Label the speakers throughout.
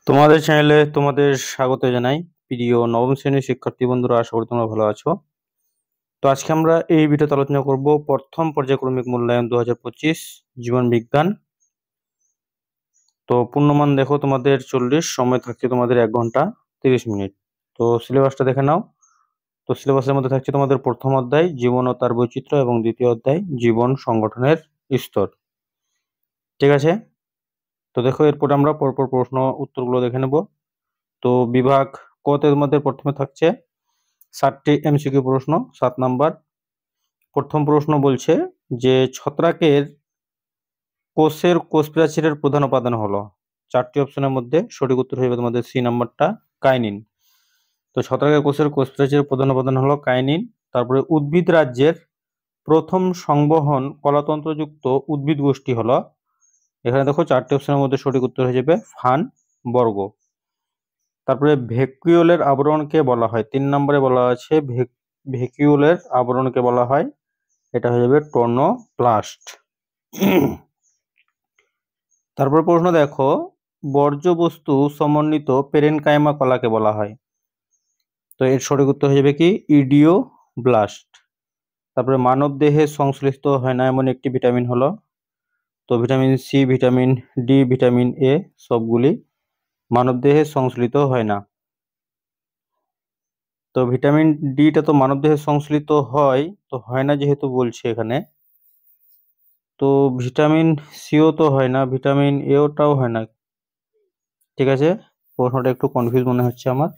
Speaker 1: তোমাদের চ্যানেলে তোমাদের স্বাগত জানাই। প্রিয় নবম শ্রেণীর শিক্ষার্থী বন্ধুরা, আশা করি তোমরা ভালো আছো। তো আজকে আমরা এই ভিডিওতে আলোচনা করব প্রথম পর্যায়ক্রমিক মূল্যায়ন 2025 জীবন বিজ্ঞান। তো পূর্ণমান দেখো তোমাদের 40, সময় থাকছে তোমাদের 1 ঘন্টা 30 মিনিট। তো সিলেবাসটা দেখে নাও। তো সিলেবাসের মধ্যে থাকছে তোমাদের প্রথম অধ্যায় জীবন ও তার বৈচিত্র্য এবং দ্বিতীয় অধ্যায় জীবন সংগঠনের স্তর। ঠিক আছে, তো দেখো এরপর আমরা পরপর প্রশ্ন উত্তরগুলো দেখে নেব। তো বিভাগ কতের মধ্যে প্রথমে থাকছে 7টি এমসিকিউ প্রশ্ন। 7 নাম্বার প্রথম প্রশ্ন বলছে যে ছত্রাকের কোষের কোষ প্রাচীরের প্রধান উপাদান হলো। 4টি অপশনের মধ্যে সঠিক উত্তর হবে তোমাদের সি নাম্বারটা, কাইনিন। তো ছত্রাকের কোষের কোষ প্রাচীরের প্রধান উপাদান হলো কাইনিন। তারপরে উদ্ভিদ রাজ্যের প্রথম সংবহন কলাতন্ত্রযুক্ত উদ্ভিদ গোষ্ঠী হলো, এখানে দেখো 4টি অপশনের মধ্যে সঠিক উত্তর হয়ে যাবে ফান বর্গ। তারপরে ভ্যাকুওলের আবরণকে বলা হয়, 3 নম্বরে বলা আছে ভ্যাকুওলের আবরণকে বলা হয়, এটা হয়ে যাবে টোর্নোপ্লাস্ট। তারপর প্রশ্ন দেখো, বর্জ্যবস্তু সমন্বিত পেরেনকাইমা কলাকে বলা হয়। তো এর সঠিক উত্তর হয়ে যাবে কি ইডিওব্লাস্ট। তারপরে মানব দেহে সংশ্লিষ্ট হয় না এমন একটি ভিটামিন হলো, তো vitamin C, vitamin D, vitamin A সবগুলি মানব দেহে সংশ্লিষ্ট হয় না। তো ভিটামিন ডিটা তো মানবদেহে সংশ্লিষ্ট হয়, তো হয় না যেহেতু বলছে এখানে, তো ভিটামিন সিও তো হয় না, ভিটামিন এওটাও হয় না। ঠিক আছে, প্রশ্নটা একটু কনফিউজ মনে হচ্ছে আমার।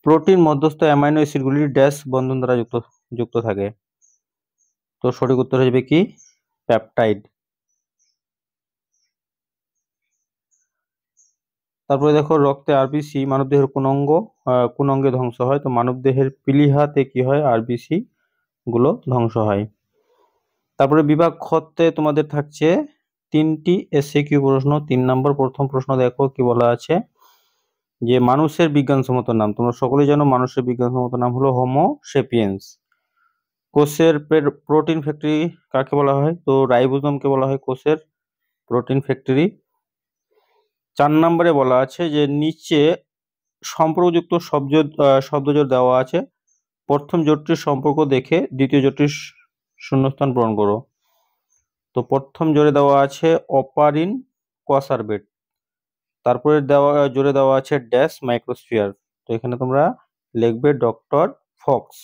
Speaker 1: প্রোটিন মধ্যস্থ অ্যামাইনো অ্যাসিডগুলি ড্যাশ বন্ধন দ্বারা যুক্ত যুক্ত থাকে। তো সঠিক উত্তর হয়ে যাবে কি পেপটাইড। তারপরে দেখো রক্তে আরবিসি মানবদেহের কোন অঙ্গে ধ্বংস হয়। তো মানবদেহের প্লীহাতে কি হয়, আরবিসি গুলো ধ্বংস হয়। তারপরে বিভাগ খতে তোমাদের থাকছে 3টি এসএকিউ প্রশ্ন। 3 নম্বর প্রথম প্রশ্ন দেখো কি বলা আছে, যে মানুষের বিজ্ঞানসম্মত নাম। তোমরা সকলেই জানো মানুষের বিজ্ঞানসম্মত নাম হলো হোমো সেপিয়েন্স। কোষের প্রোটিন ফ্যাক্টরি কাকে বলা হয়, তো রাইবোজোমকে বলা হয় কোষের প্রোটিন ফ্যাক্টরি। 4 নম্বরে বলা আছে যে নিচে সম্পর্কযুক্ত শব্দজোড় দেওয়া আছে, প্রথম জোটটির সম্পর্ক দেখে দ্বিতীয় জোটটির শূন্যস্থান পূরণ করো। তো প্রথম জোরে দেওয়া আছে অপারিন কোয়াসারবেট, তারপরে জোরে দেওয়া আছে ড্যাশ মাইক্রোস্ফিয়ার। তো এখানে তোমরা লিখবে ডক্টর ফক্স।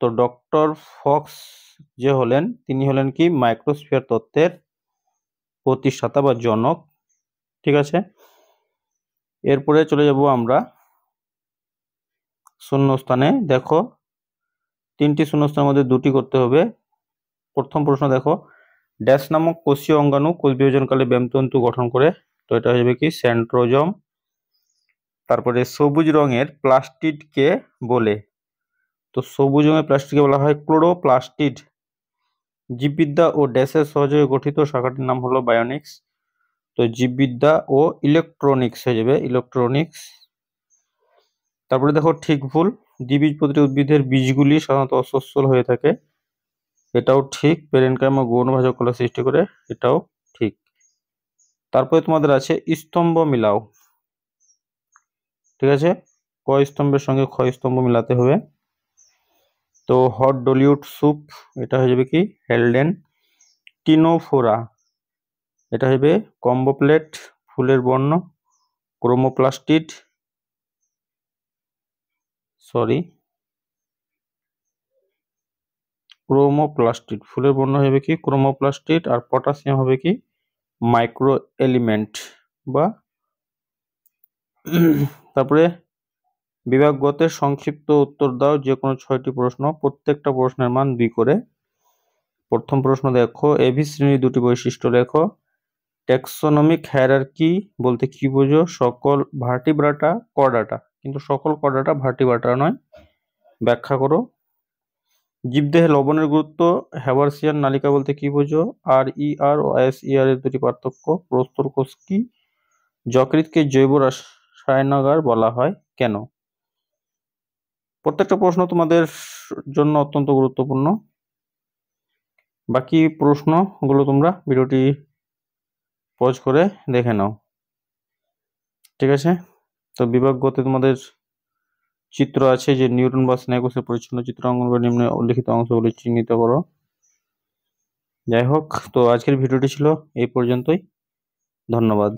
Speaker 1: তো ডক্টর ফক্স যে হলেন, তিনি হলেন কি মাইক্রোস্ফিয়ার তত্ত্বের প্রতিষ্ঠাতা বা জনক। ঠিক আছে, এরপরে চলে যাব আমরা শূন্যস্থানে। দেখো 3টি শূন্যস্থানের মধ্যে 2টি করতে হবে। প্রথম প্রশ্ন দেখো, ড্যাশ নামক কোষীয় অঙ্গাণু কোষ বিভাজনকালে ব্যামতন্তু গঠন করে। তো এটা হয়ে যাবে কি সেন্ট্রোজোম। তারপরে সবুজ রঙের প্লাস্টিডকে বলে। তো সবুজ রঙের প্লাস্টিডকে বলা হয় ক্লোরোপ্লাস্টিড। জীববিদ্যা ও ড্যাশের সহযোগে গঠিত শাখাটির নাম হলো বায়োনিক্স। তো জীববিদ্যা ও ইলেকট্রনিক্স হয়ে যাবে ইলেকট্রনিক্স। তারপরে দেখো ঠিক ভুল, দ্বিবীজপত্রী উদ্ভিদের বীজগুলি সাধারণত অসচ্ছল হয়ে থাকে, এটাও ঠিক। পেরেনকাইমা গৌণভাজক কলা সৃষ্টি করে, এটাও ঠিক। তারপরে তোমাদের আছে স্তম্ভ মিলাও। ঠিক আছে, ক স্তম্ভের সঙ্গে খ স্তম্ভ মিলাতে হবে। তো হট ডলিউড স্যুপ, এটা হয়ে যাবে কি হেলডেন। টিনোফোরা, এটা হবে কম্বোপ্লেট ফুলের বর্ণ। ক্রোমোপ্লাস্টিড ক্রোমোপ্লাস্টিড ফুলের বর্ণ হবে কি ক্রোমোপ্লাস্টিড। আর পটাশিয়াম হবে কি মাইক্রো এলিমেন্ট বা তারপরে বিভাগ গতে সংক্ষিপ্ত উত্তর দাও যে কোনো 6টি প্রশ্ন, প্রত্যেকটা প্রশ্নের মান 2 করে। প্রথম প্রশ্ন দেখো, এভি শ্রেণীর 2টি বৈশিষ্ট্য লেখো। ট্যাক্সোনমিক হায়ারার্কি বলতে কি বোঝো, সকল ভার্টিব্রাটা কর্ডাটা, কিন্তু সকল কর্ডাটা ভার্টিব্রাটা নয়, ব্যাখ্যা করো। জীবদেহে লবণের গুরুত্ব, হ্যাবারসিয়ান নালিকা বলতে কি বোঝো। আর ই আর ও এস ই আর এর 2টি পার্থক্য। প্রস্তর কোষ কি, যকৃৎকে জৈব রাসায়নাগার বলা হয় কেন। প্রত্যেকটা প্রশ্ন তোমাদের জন্য অত্যন্ত গুরুত্বপূর্ণ। বাকি প্রশ্নগুলো তোমরা ভিডিওটি পজ করে দেখে নাও। ঠিক আছে। তো বিভাগ গতে তোমাদের চিত্র আছে যে নিউরন বা স্নায়ুকোষের পরিচ্ছন্ন চিত্র অঙ্কন করে নিম্নে উল্লিখিত অংশগুলি চিহ্নিত করো। যাই হোক, তো আজকের ভিডিওটি ছিল এই পর্যন্তই। ধন্যবাদ।